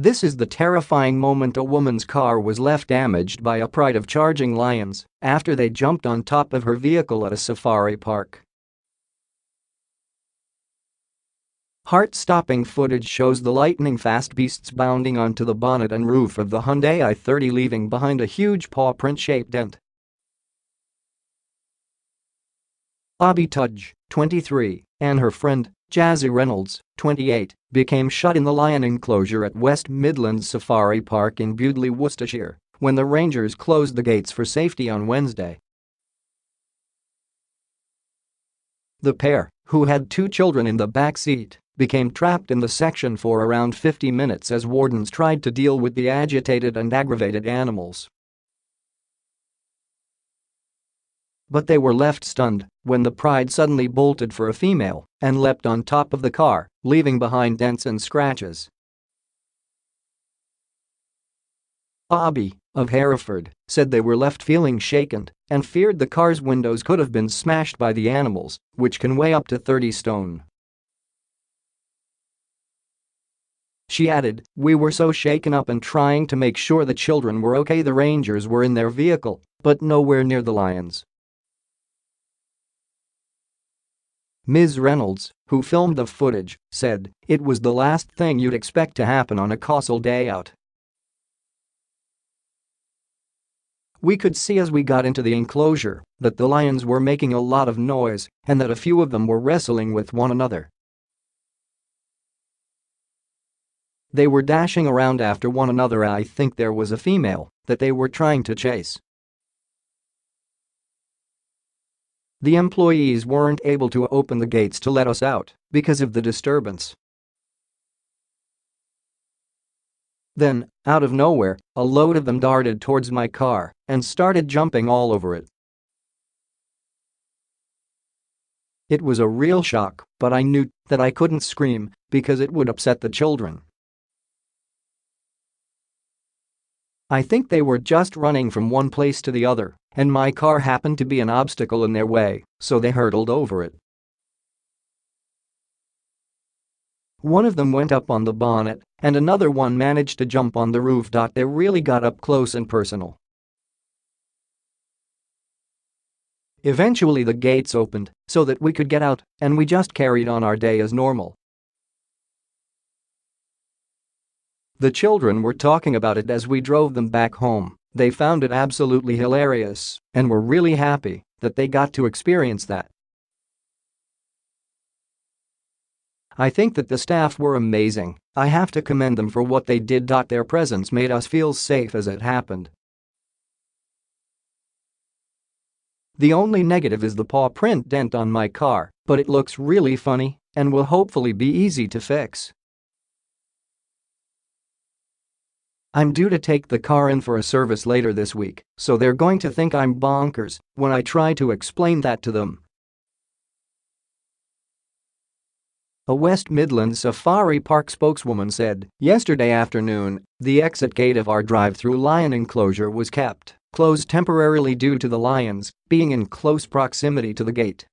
This is the terrifying moment a woman's car was left damaged by a pride of charging lions after they jumped on top of her vehicle at a safari park. Heart-stopping footage shows the lightning-fast beasts bounding onto the bonnet and roof of the Hyundai i30, leaving behind a huge paw print-shaped dent. Abby Tudge, 23, and her friend, Jazzy Reynolds, 28, became shut in the lion enclosure at West Midlands Safari Park in Bewdley, Worcestershire, when the rangers closed the gates for safety on Wednesday. The pair, who had 2 children in the back seat, became trapped in the section for around 50 minutes as wardens tried to deal with the agitated and aggravated animals. But they were left stunned when the pride suddenly bolted for a female and leapt on top of the car, leaving behind dents and scratches. Abby, of Hereford, said they were left feeling shaken and feared the car's windows could have been smashed by the animals, which can weigh up to 30 stone. She added, "We were so shaken up and trying to make sure the children were okay. The rangers were in their vehicle, but nowhere near the lions." Ms. Reynolds, who filmed the footage, said, "It was the last thing you'd expect to happen on a castle day out. We could see as we got into the enclosure that the lions were making a lot of noise and that a few of them were wrestling with one another. They were dashing around after one another. I think there was a female that they were trying to chase." The employees weren't able to open the gates to let us out because of the disturbance. Then, out of nowhere, a load of them darted towards my car and started jumping all over it. It was a real shock, but I knew that I couldn't scream because it would upset the children. I think they were just running from one place to the other, and my car happened to be an obstacle in their way, so they hurtled over it. One of them went up on the bonnet, and another one managed to jump on the roof. They really got up close and personal. Eventually the gates opened so that we could get out, and we just carried on our day as normal. The children were talking about it as we drove them back home. They found it absolutely hilarious and were really happy that they got to experience that. I think that the staff were amazing. I have to commend them for what they did. Their presence made us feel safe as it happened. The only negative is the paw print dent on my car, but it looks really funny and will hopefully be easy to fix. I'm due to take the car in for a service later this week, so they're going to think I'm bonkers when I try to explain that to them." A West Midlands Safari Park spokeswoman said, "Yesterday afternoon, the exit gate of our drive-through lion enclosure was kept closed temporarily due to the lions being in close proximity to the gate.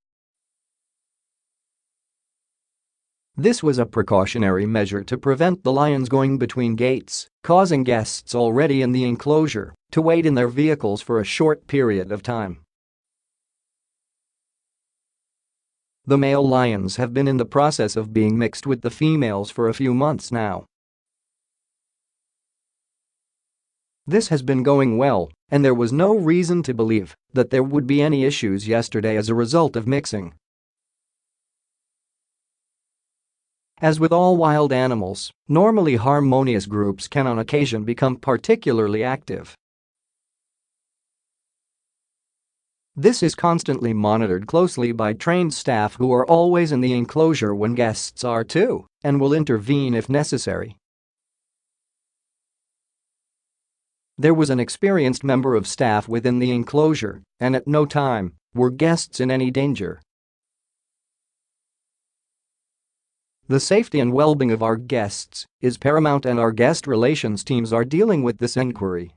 This was a precautionary measure to prevent the lions going between gates, causing guests already in the enclosure to wait in their vehicles for a short period of time." The male lions have been in the process of being mixed with the females for a few months now. This has been going well, and there was no reason to believe that there would be any issues yesterday as a result of mixing. As with all wild animals, normally harmonious groups can on occasion become particularly active. This is constantly monitored closely by trained staff who are always in the enclosure when guests are too and will intervene if necessary. There was an experienced member of staff within the enclosure, and at no time were guests in any danger. The safety and well-being of our guests is paramount, and our guest relations teams are dealing with this inquiry.